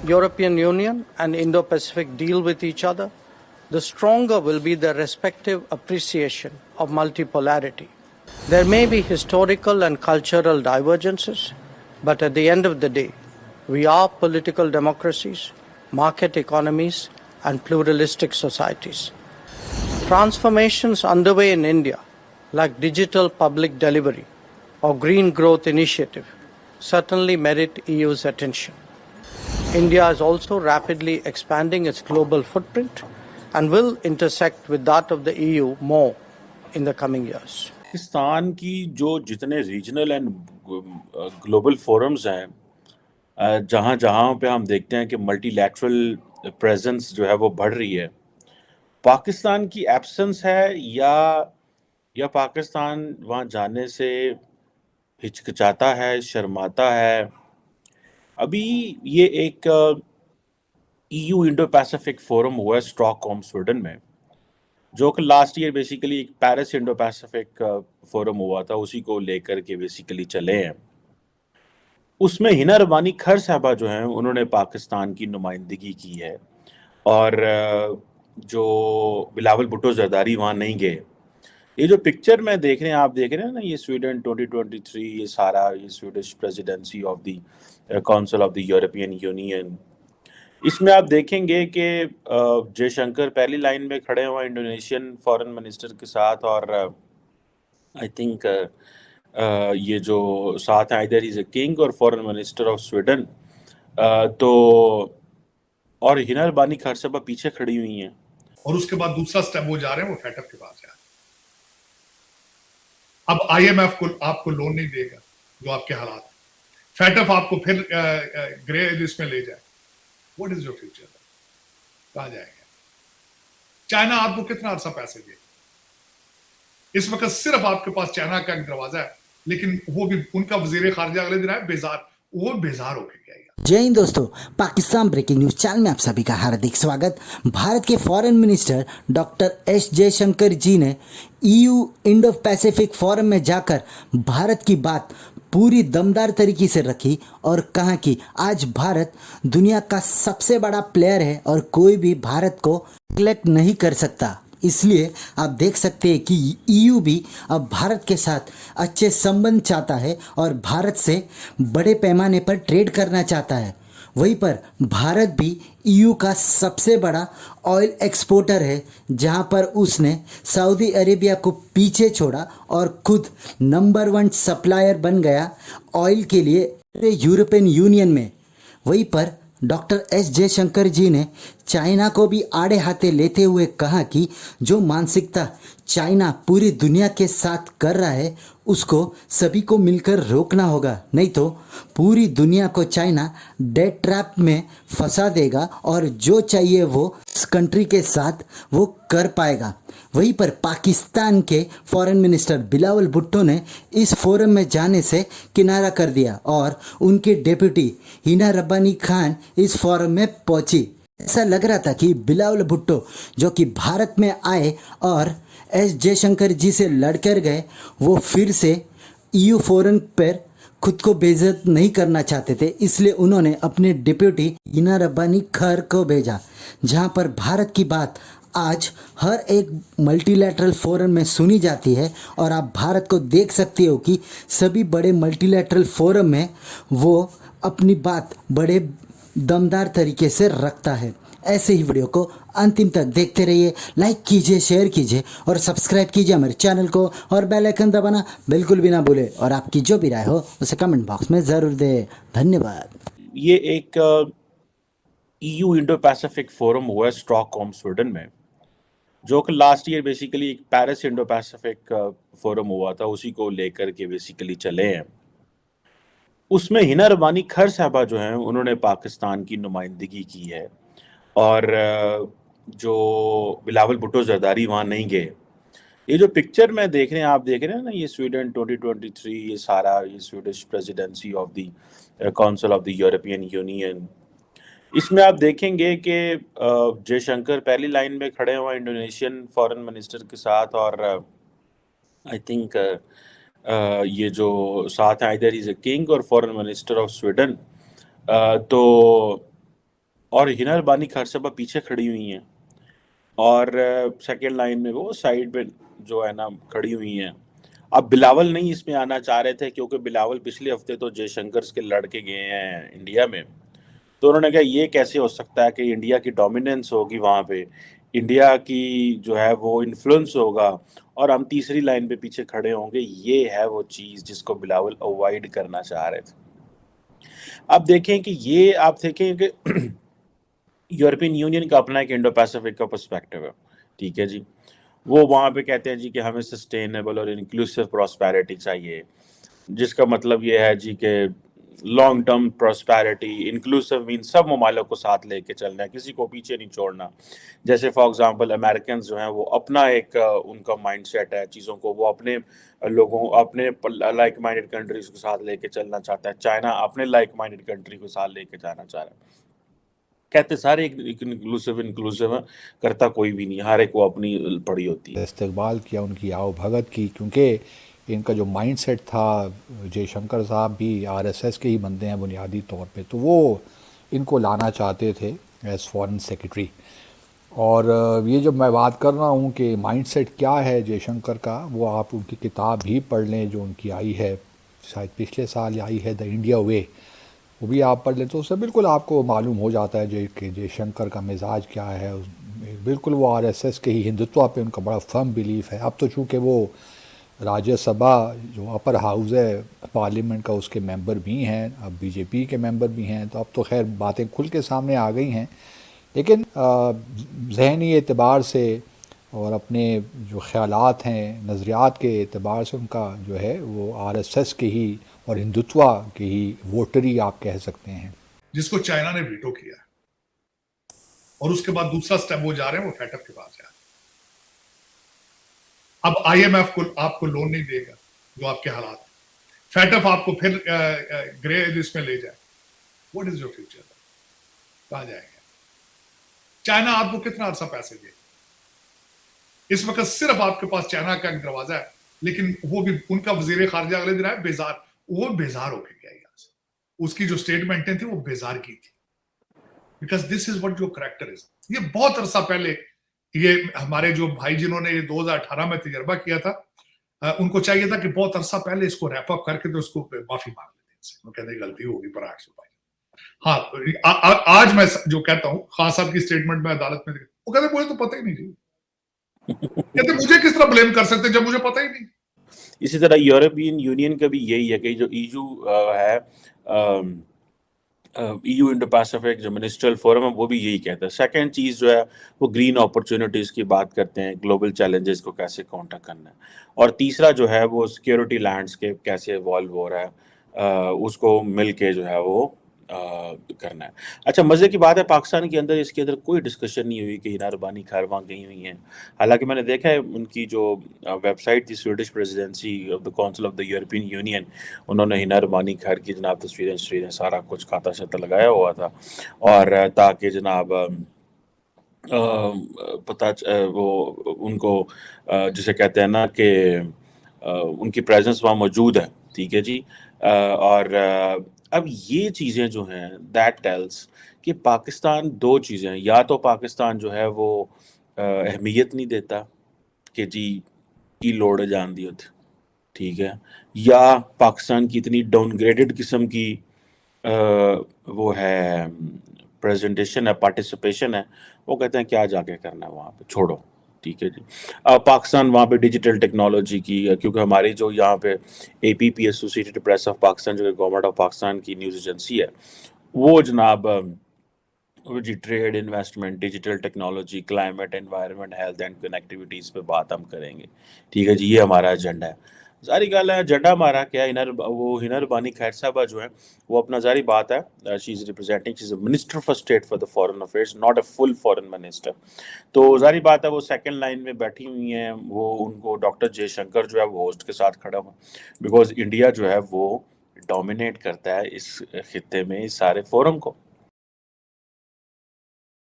European Union and Indo-Pacific deal with each other, the stronger will be their respective appreciation of multipolarity. There may be historical and cultural divergences, but at the end of the day, we are political democracies, market economies, and pluralistic societies. Transformations underway in India, like digital public delivery or green growth initiative, certainly merit EU's attention. India is also rapidly expanding its global footprint and will intersect with that of the EU more in the coming years. Pakistan की जो जितने regional and global forums हैं, जहाँ जहाँ पे हम देखते हैं कि मल्टीलैटरल प्रेजेंस जो है वो बढ़ रही है, पाकिस्तान की एब्सेंस है या पाकिस्तान वहाँ जाने से हिचकिचाता है, शर्माता है। अभी ये एक EU इंडो पैसिफिक फोरम हुआ है स्टॉकहोम स्वीडन में, जो कि लास्ट ईयर बेसिकली एक पेरिस इंडो पैसिफिक फोरम हुआ था, उसी को लेकर के बेसिकली चले हैं। उसमें हिना रबानी खर साहबा जो हैं उन्होंने पाकिस्तान की नुमाइंदगी की है और जो बिलावल भुट्टो जरदारी वहाँ नहीं गए। ये जो पिक्चर में देख रहे हैं, आप देख रहे हैं ना, ये स्वीडन 2023, ये सारा ये Swedish presidency of the council of the European union. इसमें आप देखेंगे कि जयशंकर पहली लाइन में खड़े हुए इंडोनेशियन फॉरेन मिनिस्टर के साथ और आई थिंक ये जो साथ हैं इधर इज अ किंग और फॉरेन मिनिस्टर ऑफ स्वीडन, तो और हिना रबानी खर साहबा पीछे खड़ी हुई हैं। और उसके बाद दूसरा स्टेप वो जा रहे हैं, वो फैटअप के पास जा रहे हैं। अब IMF को आपको लोन नहीं देगा, जो आपके हालात, फैटअप आपको फिर ग्रे लिस्ट में ले जाए। What is your future? कहां जाएंगे? चाइना आपको कितना अरसा पैसे दे? इस वक्त सिर्फ आपके पास चाइना का एक दरवाजा है, लेकिन वो भी उनका वजीर खारजा अगले दिन आया बेजार, वो बेजार होके गया। जय हिंद दोस्तों, पाकिस्तान ब्रेकिंग न्यूज चैनल में आप सभी का हार्दिक स्वागत। भारत के foreign minister doctor S Jaishankar ji ने EU इंडो पैसिफिक फोरम में जाकर भारत की बात पूरी दमदार तरीके से रखी और कहा कि आज भारत दुनिया का सबसे बड़ा प्लेयर है और कोई भी भारत को नेग्लेक्ट नहीं कर सकता। इसलिए आप देख सकते हैं कि EU भी अब भारत के साथ अच्छे संबंध चाहता है और भारत से बड़े पैमाने पर ट्रेड करना चाहता है। वहीं पर भारत भी EU का सबसे बड़ा ऑयल एक्सपोर्टर है, जहां पर उसने सऊदी अरेबिया को पीछे छोड़ा और खुद नंबर 1 सप्लायर बन गया ऑयल के लिए यूरोपियन यूनियन में। वहीं पर डॉक्टर एस जयशंकर जी ने चाइना को भी आड़े हाथे लेते हुए कहा कि जो मानसिकता चाइना पूरी दुनिया के साथ कर रहा है उसको सभी को मिलकर रोकना होगा, नहीं तो पूरी दुनिया को चाइना डेट ट्रैप में फंसा देगा और जो चाहिए वो इस कंट्री के साथ वो कर पाएगा। वहीं पर पाकिस्तान के फॉरेन मिनिस्टर बिलावल भुट्टो ने इस फोरम में जाने से किनारा कर दिया और उनकी डेप्यूटी हिना रब्बानी खान इस फोरम में पहुंची। ऐसा लग रहा था कि बिलावल भुट्टो जो कि भारत में आए और एस जयशंकर जी से लड़कर गए, वो फिर से EU फोरम पर खुद को बेइज्जत नहीं करना चाहते थे, इसलिए उन्होंने अपने डिप्यूटी हिना रब्बानी खर को भेजा, जहां पर भारत की बात आज हर एक मल्टीलैटरल फोरम में सुनी जाती है। और आप भारत को देख सकते हो कि सभी बड़े मल्टीलैटरल फोरम में वो अपनी बात बड़े दमदार तरीके से रखता है। ऐसे ही वीडियो को अंतिम तक देखते रहिए, लाइक कीजिए, शेयर कीजिए और सब्सक्राइब कीजिए हमारे चैनल को और बेल आइकन दबाना बिल्कुल भी ना भूले और आपकी जो भी राय हो उसे कमेंट बॉक्स में ज़रूर दें। धन्यवाद। ये एक EU इंडो पैसिफिक फोरम हुआ है स्टॉकहोम स्वीडन में, जो कि लास्ट ईयर बेसिकली एक पेरिस इंडो पैसिफिक फोरम हुआ था, उसी को लेकर के बेसिकली चले हैं। उसमें हिना रबानी खर साहबा जो हैं उन्होंने पाकिस्तान की नुमाइंदगी की है और जो बिलावल भुट्टो जरदारी वहाँ नहीं गए। ये जो पिक्चर में देख रहे हैं, आप देख रहे हैं ना, ये स्वीडन 2023, ये सारा ये Swedish presidency of the council of the European union. इसमें आप देखेंगे कि जयशंकर पहली लाइन में खड़े हुए इंडोनेशियन फॉरेन मिनिस्टर के साथ और आई थिंक ये जो साथ हैं इधर इज अ किंग और फॉरेन मिनिस्टर ऑफ स्वीडन, तो और हिना बानी खरसबा पीछे खड़ी हुई हैं, और सेकेंड लाइन में वो साइड पे जो है ना खड़ी हुई हैं। अब बिलावल नहीं इसमें आना चाह रहे थे, क्योंकि बिलावल पिछले हफ्ते तो जयशंकर के लड़के गए हैं इंडिया में। तो उन्होंने कहा ये कैसे हो सकता है कि इंडिया की डोमिनेंस होगी वहाँ पे, इंडिया की जो है वो इन्फ्लुएंस होगा, और हम तीसरी लाइन पे पीछे खड़े होंगे। ये है वो चीज़ जिसको बिलावल अवॉइड करना चाह रहे थे। अब देखें कि ये आप देखें कि यूरोपियन यूनियन का अपना एक इंडो पैसिफिक का पर्सपेक्टिव है, ठीक है जी। वो वहाँ पे कहते हैं जी कि हमें सस्टेनेबल और इंक्लूसिव प्रॉस्पेरिटी चाहिए, जिसका मतलब ये है जी कि long term prosperity, inclusive mean सब ममालिक को साथ लेके चलना है, किसी को पीछे नहीं छोड़ना। जैसे फॉर एग्जांपल अमेरिकन जो हैं वो अपना एक उनका माइंडसेट है चीज़ों को, वो अपने लोगों अपने लाइक माइंडेड कंट्रीज को साथ लेके चलना चाहता है। चाइना अपने लाइक माइंडेड कंट्री को साथ लेके जाना चाह रहा है। कहते सारे एक इंक्लूसिव इंक्लूसिव है, करता कोई भी नहीं, हर एक को अपनी पड़ी होती है। इस्तकबाल किया, उनकी आओ भगत की, क्योंकि इनका जो माइंडसेट था, जयशंकर साहब भी आरएसएस के ही बंदे हैं बुनियादी तौर पे, तो वो इनको लाना चाहते थे एज फॉरेन सेक्रेटरी। और ये जब मैं बात कर रहा हूँ कि माइंडसेट क्या है जयशंकर का, वो आप उनकी किताब ही पढ़ लें जो उनकी आई है, शायद पिछले साल आई है, द इंडिया वे, वो भी आप पढ़ लें तो उससे बिल्कुल आपको मालूम हो जाता है कि जयशंकर का मिजाज क्या है। बिल्कुल वो आरएसएस के ही हिंदुत्व पे उनका बड़ा फर्म बिलीफ है। अब तो चूँकि वो राज्यसभा जो अपर हाउस है पार्लियामेंट का, उसके मेंबर भी हैं, अब बीजेपी के मेंबर भी हैं, तो अब तो खैर बातें खुल के सामने आ गई हैं। लेकिन ज़हनी एतबार से और अपने जो ख़यालात हैं, नज़रियात के एतबार से उनका जो है वो आरएसएस के ही और हिंदुत्व के ही वोटरी आप कह सकते हैं, जिसको चाइना ने वीटो किया। और उसके बाद दूसरा स्टेप वो जा रहे हैं, वो फेटअप के पास जा रहे हैं। अब आईएमएफ को आपको लोन नहीं देगा जो आपके हालात हैं, फेटअप आपको फिर ग्रे लिस्ट में ले जाए। What is your future? कहां जाएंगे? चाइना आपको कितना अर्सा पैसे देगा? इस वक्त सिर्फ आपके पास चाइना का एक दरवाजा है, लेकिन वो भी उनका वजीर खारजा अगले दिन आया बेजार, वो बेजार होके गया यहाँ से। उसकी जो स्टेटमेंटें थी वो बेजार की थी, because this is what your character is. ये बहुत अरसा पहले ये हमारे जो भाई जिन्होंने ये 2018 में तजर्बा किया था, उनको चाहिए था कि बहुत अरसा पहले इसको रैप अप करके तो उसको माफी मांग लेते, वो कहते गलती होगी पर आठ भाई। हाँ, आज मैं जो कहता हूँ, खान साहब की स्टेटमेंट में अदालत में, वो कहते मुझे तो पता ही नहीं थी। कहते मुझे किस तरह ब्लेम कर सकते जब मुझे पता ही नहीं। इसी तरह यूरोपियन यूनियन का भी यही है कि जो ईयू है, ईयू इंडो पैसिफिक जो मिनिस्ट्रियल फोरम है, वो भी यही कहता है। सेकंड चीज़ जो है वो ग्रीन अपॉर्चुनिटीज़ की बात करते हैं, ग्लोबल चैलेंजेस को कैसे काउंटर करना है। और तीसरा जो है वो सिक्योरिटी लैंडस्केप कैसे इवॉल्व हो रहा है, उसको मिल के जो है वो करना है। अच्छा, मज़े की बात है पाकिस्तान के अंदर इसके अंदर कोई डिस्कशन नहीं हुई कि हिना रबानी खैर वहाँ गई हुई हैं। हालांकि मैंने देखा है उनकी जो वेबसाइट थी Swedish presidency of the council of the European union, उन्होंने हिना रबानी खैर की जनाब तस्वीरें सारा कुछ खाता शता लगाया हुआ था, और ताकि जनाब वो उनको जिसे कहते हैं ना कि उनकी प्रेजेंस वहाँ मौजूद है, ठीक है जी। और अब ये चीज़ें जो हैं दैट टेल्स कि पाकिस्तान दो चीज़ें हैं, या तो पाकिस्तान जो है वो अहमियत नहीं देता कि जी की लोड़ है जान दी होती, ठीक है, या पाकिस्तान की इतनी डाउनग्रेडेड किस्म की वो है प्रेजेंटेशन है, पार्टिसिपेशन है, वो कहते हैं क्या जाके करना है वहाँ पे, छोड़ो, ठीक है जी। पाकिस्तान वहाँ पे डिजिटल टेक्नोलॉजी की, क्योंकि हमारी जो यहाँ पे APP associated press of Pakistan जो गवर्नमेंट ऑफ पाकिस्तान की न्यूज़ एजेंसी है, वो जनाब वो जी trade, investment, digital technology, climate, environment, health and connectivities पे बात हम करेंगे, ठीक है जी। ये हमारा एजेंडा है। सारी गल है एजेंडा हमारा क्या, हिना रबानी खैर साहबा जो है वो अपना जारी बात है, she is representing, she is a minister for state for the foreign affairs, not a full foreign minister. तो जारी बात है वो सेकंड लाइन में बैठी हुई हैं, वो उनको डॉक्टर जयशंकर जो है वो होस्ट के साथ खड़ा हुआ, बिकॉज इंडिया जो है वो डोमिनेट करता है इस खित्ते में इस सारे फोरम को।